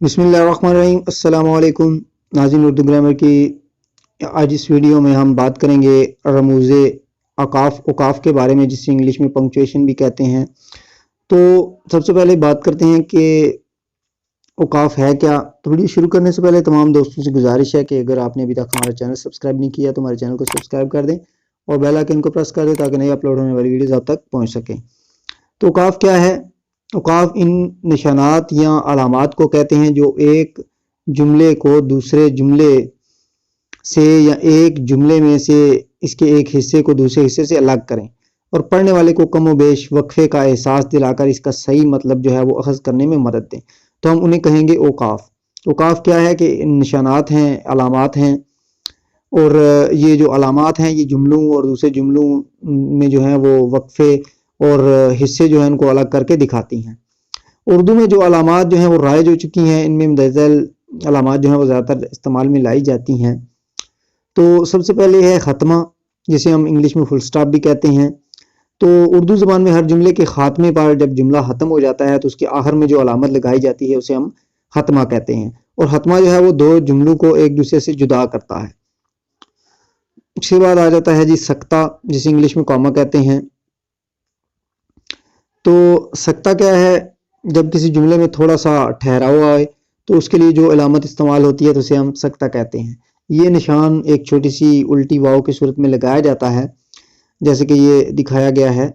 बिस्मिल्लाहिर्रहमानिर्रहीम। अस्सलाम वालेकुम नाज़रीन, उर्दू ग्रामर की आज इस वीडियो में हम बात करेंगे रमूज़े औकाफ के बारे में, जिसे इंग्लिश में पंक्चुएशन भी कहते हैं। तो सबसे पहले बात करते हैं कि औकाफ है क्या। तो वीडियो शुरू करने से पहले तमाम दोस्तों से गुजारिश है कि अगर आपने अभी तक हमारा चैनल सब्सक्राइब नहीं किया तो हमारे चैनल को सब्सक्राइब कर दें और बेल आइकन को प्रेस कर दें ताकि नई अपलोड होने वाली वीडियोज़ आप तक पहुँच सकें। तो औकाफ क्या है? औकाफ इन निशानात या अलामात को कहते हैं जो एक जुमले को दूसरे जुमले से या एक जुमले में से इसके एक हिस्से को दूसरे हिस्से से अलग करें और पढ़ने वाले को कम व बेश वक्फे का एहसास दिलाकर इसका सही मतलब जो है वो अखज़ करने में मदद दें। तो हम उन्हें कहेंगे औकाफ। औकाफ क्या है कि निशानात हैं, अलामात हैं, और ये जो अलामात हैं ये जुमलों और दूसरे जुमलों में जो है वो वक्फे और हिस्से जो है उनको अलग करके दिखाती हैं। उर्दू में जो अलामात जो हैं वो राइज हो चुकी हैं, इनमें मुंदज़ल अलामात जो हैं वो ज़्यादातर इस्तेमाल में लाई जाती हैं। तो सबसे पहले है ख़त्मा, जिसे हम इंग्लिश में फुल स्टॉप भी कहते हैं। तो उर्दू ज़बान में हर जुमले के ख़ात्मे पर जब जुमला ख़त्म हो जाता है तो उसके आखिर में जो अलामत लगाई जाती है उसे हम ख़त्मा कहते हैं। और ख़त्मा जो है वो दो जुमलों को एक दूसरे से जुदा करता है। उसके बाद आ जाता है जी सक्ता, जिसे इंग्लिश में कॉमा कहते हैं। तो सक्ता क्या है? जब किसी जुमले में थोड़ा सा ठहराव आए तो उसके लिए जो अलामत इस्तेमाल होती है तो उसे हम सक्ता कहते हैं। ये निशान एक छोटी सी उल्टी वाव की सूरत में लगाया जाता है, जैसे कि ये दिखाया गया है।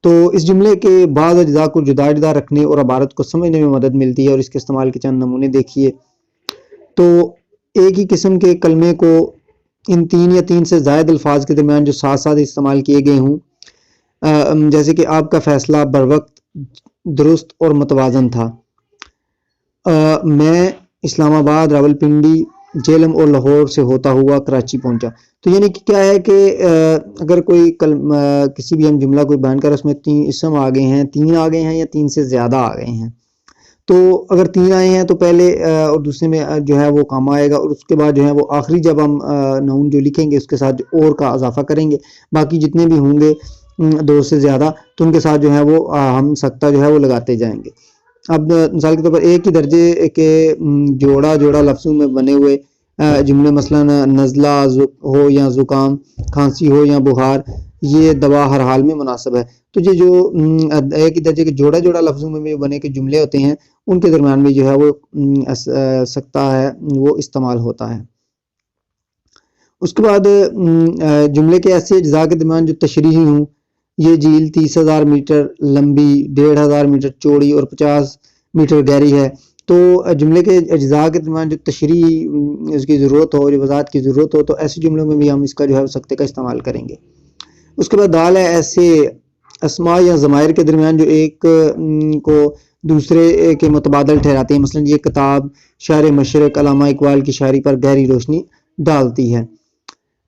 तो इस जुमले के बाद अज्जा को जुदा जुदा रखने और इबारत को समझने में मदद मिलती है और इसके इस्तेमाल के चंद नमूने देखिए। तो एक ही किस्म के कलमे को इन तीन या तीन से ज़ायद अल्फाज के दरमियान जो साथ साथ इस्तेमाल किए गए हों, जैसे कि आपका फ़ैसला बरवक्त, दुरुस्त और मुतवाज़न था। मैं इस्लामाबाद, रावलपिंडी, झेलम और लाहौर से होता हुआ कराची पहुंचा। तो यानी कि क्या है कि अगर कोई किसी भी हम जुमला कोई बयान कर उसमें तीन इसम आ गए हैं, तीन आ गए हैं या तीन से ज़्यादा आ गए हैं। तो अगर तीन आए हैं तो पहले और दूसरे में जो है वो कामा आएगा और उसके बाद जो है वो आखिरी जब हम नाउन जो लिखेंगे उसके साथ और का इजाफा करेंगे। बाकी जितने भी होंगे दो से ज़्यादा तो उनके साथ जो है वो हम सक्ता जो है वो लगाते जाएंगे। अब मिसाल के तौर पर एक ही दर्जे के जोड़ा जोड़ा लफ्ज़ों में बने हुए जुमले, मसलन नज़ला हो या ज़ुकाम, खांसी हो या बुखार, ये दवा हर हाल में मुनासिब है। तो ये जो एक ही दर्जे के जोड़ा जोड़ा लफ्ज़ों में बने के जुमले होते हैं उनके दरमियान भी जो है वो सक्ता है वो इस्तेमाल होता है। उसके बाद जुमले के ऐसे अज्जा के दरमियान जो तशरीही हों, ये झील 30,000 मीटर लंबी, 1,500 मीटर चौड़ी और 50 मीटर गहरी है। तो जुमले के अज्जा के दरमियान जो तशरीही इसकी ज़रूरत हो, जो वज़ाहत की ज़रूरत हो, तो ऐसे जुमलों में भी हम इसका जो है सक्ते का इस्तेमाल करेंगे। उसके बाद दाल है ऐसे अस्मा या ज़मायर के दरमियान जो एक को दूसरे के मुतबादल ठहराते हैं। मसलन ये किताब शायर मशरक़ अल्लामा इकबाल की शायरी पर गहरी रोशनी डालती है।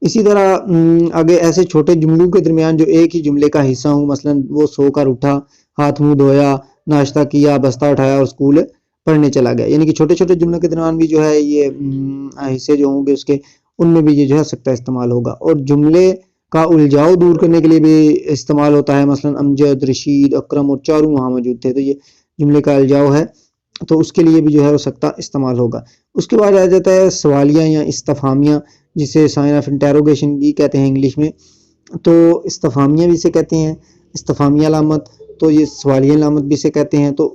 इसी तरह आगे ऐसे छोटे जुमलों के दरमियान जो एक ही जुमले का हिस्सा हो, मसलन वो सोकर उठा, हाथ मुंह धोया, नाश्ता किया, बस्ता उठाया और स्कूल पढ़ने चला गया। यानी कि छोटे छोटे जुमलों के दरमियान भी जो है ये हिस्से जो होंगे उसके, उनमें भी ये जो है सक्ता इस्तेमाल होगा। और जुमले का उलझाव दूर करने के लिए भी इस्तेमाल होता है। मसलन अमजद, रशीद, अकरम और चारों वहाँ मौजूद थे, तो ये जुमले का उलझाव है, तो उसके लिए भी जो है वो सक्ता इस्तेमाल होगा। उसके बाद आ जाता है सवालिया या इस्तफामिया, जिसे साइन ऑफ इंटेरोगेशन भी कहते हैं इंग्लिश में। तो इस्तफामिया भी इसे कहते हैं, इस्तफामिया अलामत, तो ये सवालिया अलामत भी इसे कहते हैं। तो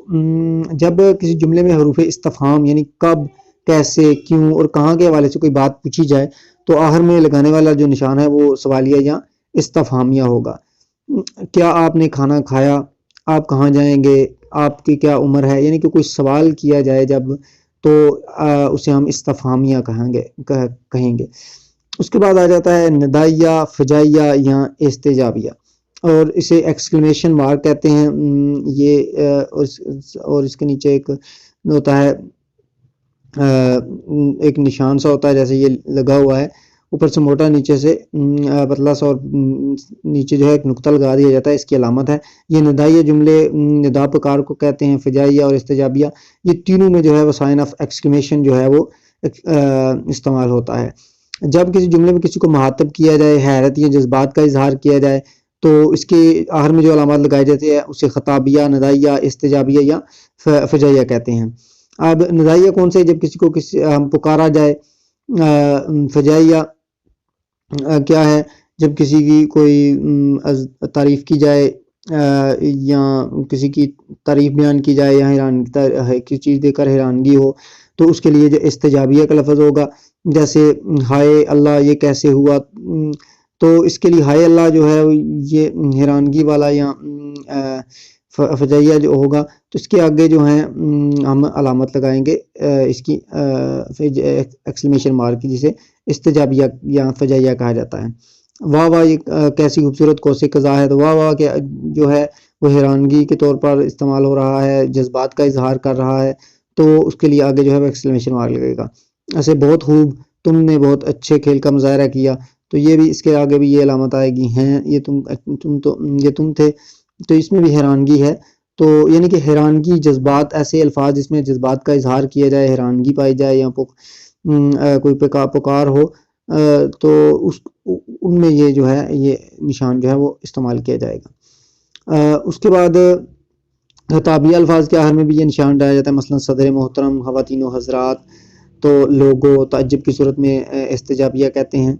जब किसी जुमले में हरूफ इस्तफाम यानी कब, कैसे, क्यों और कहाँ के हवाले से कोई बात पूछी जाए तो आखिर में लगाने वाला जो निशान है वो सवालिया या इस्तफामिया होगा। क्या आपने खाना खाया, आप कहाँ जाएंगे, आपकी क्या उम्र है, यानी कि कोई सवाल किया जाए जब, तो उसे हम इस्तफामिया कहेंगे। उसके बाद आ जाता है नदाइया, फजाइया या इस्तेजाबिया, और इसे एक्सक्लेमेशन मार्क कहते हैं। ये और इसके नीचे एक होता है, एक निशान सा होता है, जैसे ये लगा हुआ है, ऊपर से मोटा, नीचे से पतला सा, और नीचे जो है एक नुक्ता लगा दिया जाता है, इसकी अलामत है। ये निदाइया जुमले निदा प्रकार को कहते हैं। फजाइया और इस्तेजाबिया, ये तीनों में जो है वो साइन ऑफ एक्सक्लेमेशन जो है वो इस्तेमाल होता है। जब किसी जुमले में किसी को मुहातब किया जाए, हैरत या जज्बात का इजहार किया जाए, तो इसके आखिर में जो अलामत लगाई जाती है उसे खताबिया, नदाइया, इस्तेजाबिया या फजाइया कहते हैं। अब नज़ाइया कौन से, जब किसी को पुकारा जाए। फजाइया क्या है, जब किसी की कोई तारीफ़ की जाए या किसी की तारीफ़ बयान की जाए या हैरान किसी चीज़ देखकर हैरानगी हो, तो उसके लिए जो इस्तिजाबिया का लफ्ज़ होगा। जैसे हाय अल्लाह ये कैसे हुआ, तो इसके लिए हाय अल्लाह जो है ये हैरानगी वाला या फजाइया जो होगा, तो इसके आगे जो है हम अलामत लगाएंगे इसकी एक्सक्लेमेशन मार्क की, जिसे इस्तिजाबिया या फजाइया कहा जाता है। वाह वाह ये कैसी खूबसूरत कौसे कज़ा है, तो वाह वाह क्या जो है वो हैरानगी के तौर पर इस्तेमाल हो रहा है, जज्बात का इजहार कर रहा है, तो उसके लिए आगे जो है वो एक्सक्लेमेशन मार्क लगेगा। ऐसे बहुत खूब, तुमने बहुत अच्छे खेल का मुजाहरा किया, तो ये भी इसके आगे भी ये अलामत आएगी, हैं ये तुम थे, तो इसमें भी हैरानगी है। तो यानी कि हैरानगी, जज्बात, ऐसे अल्फाज जिसमें जज्बात का इजहार किया जाए, हैरानगी पाई जाए या कोई पुकार हो, तो उस उनमें ये जो है ये निशान जो है वो इस्तेमाल किया जाएगा। उसके बाद खिताबी अल्फाज के आखिर में भी ये निशान डाला जाता है, मसलन सदर मोहतरम, ख़वातीन व हज़रात, तो लोगो ताज्जुब की सूरत में इस्तिजाबिया कहते हैं।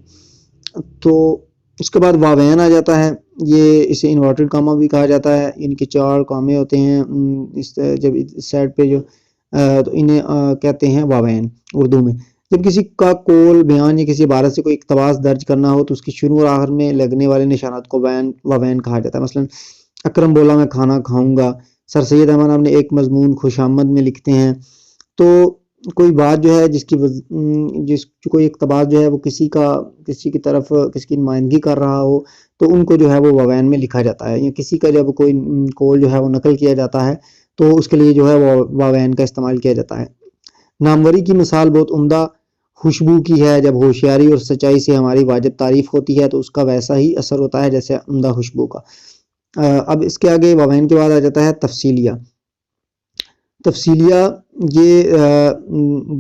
तो उसके बाद वावैन आ जाता है, ये इसे इन्वर्टेड कामा भी कहा जाता है, इनके 4 कामे होते हैं इस जब इस साइड पे जो तो इन्हें कहते हैं वावैन उर्दू में। जब किसी का कौल, बयान या किसी इबारत से कोई इक़्तिबास दर्ज करना हो, तो उसकी शुरू और आखिर में लगने वाले निशानात को वावैन कहा जाता है। मसलन अकरम बोला मैं खाना खाऊंगा, सर सैयद अहमद अपने एक मजमून खुशामद में लिखते हैं। तो कोई बात जो है कोई इक़्तिबास जो है वो किसी की तरफ किसी की नुमाइंदगी कर रहा हो, तो उनको जो है वो वावैन में लिखा जाता है। या किसी का जब कोई कौल जो है वो नकल किया जाता है, तो उसके लिए जो है वो वावैन का इस्तेमाल किया जाता है। नामवरी की मिसाल बहुत उम्दा खुशबू की है, जब होशियारी और सच्चाई से हमारी वाजिब तारीफ होती है, तो उसका वैसा ही असर होता है जैसे उम्दा खुशबू का। अब इसके आगे वावैन के बाद आ जाता है तफसीलिया। तफसीलिया ये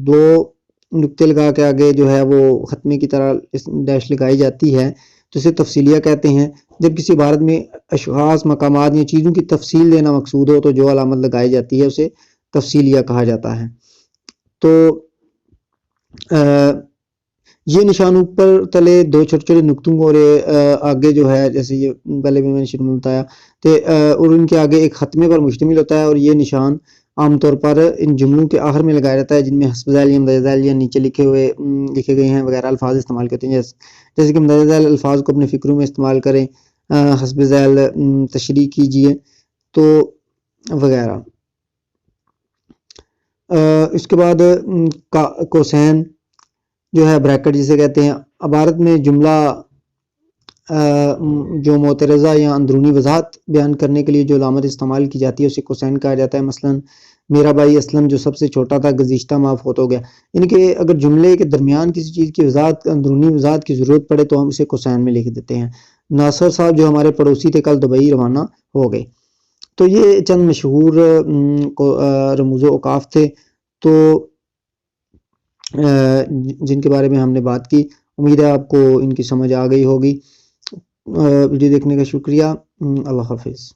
2 नुक्ते लगा के आगे जो है वो ख़त्मे की तरह डैश लगाई जाती है, तो इसे तफसीलिया कहते हैं। जब किसी इबारत में अशख़ास, मकामात या चीज़ों की तफसील देना मकसूद हो, तो जो अलामत लगाई जाती है उसे तफसीलिया कहा जाता है। तो ये निशान ऊपर तले 2 छोटे-छोटे नुक्तों और आगे जो है, जैसे ये पहले भी मैंने शुरू में बताया, तो और उनके आगे एक ख़त्मे पर मुश्तमिल होता है, और ये निशान आमतौर पर इन जुमलों के आखिर में लगाया जाता है जिनमें हस्ब ज़ैल या मुंदरज ज़ैल या नीचे लिखे गए हैं वगैरह अल्फाज इस्तेमाल करते हैं। जैसे कि मुंदरज ज़ैल अल्फाज को अपने फ़िक्रों में इस्तेमाल करें, हस्ब ज़ैल तशरीह कीजिए, तो वगैरह। इसके बाद कोसैन जो है, ब्रैकेट जिसे कहते हैं, इबारत में जुमला जो मोतरज़ा या अंदरूनी वजाहत बयान करने के लिए जो अलामत इस्तेमाल की जाती है उसे कोसैन कहा जाता है। मसलन मेरा भाई असलम जो सबसे छोटा था गुज़िश्ता माह फौत हो गया। यानी कि अगर जुमले के दरमियान किसी चीज़ की वजाहत, अंदरूनी वजाहत की ज़रूरत पड़े, तो हम इसे कोसैन में लिख देते हैं। नासर साहब जो हमारे पड़ोसी थे, कल दुबई रवाना हो गए। तो ये चंद मशहूर रमूज़ औक़ाफ़ थे, तो जिनके बारे में हमने बात की। उम्मीद है आपको इनकी समझ आ गई होगी। वीडियो देखने का शुक्रिया। अल्लाह हाफ़िज़।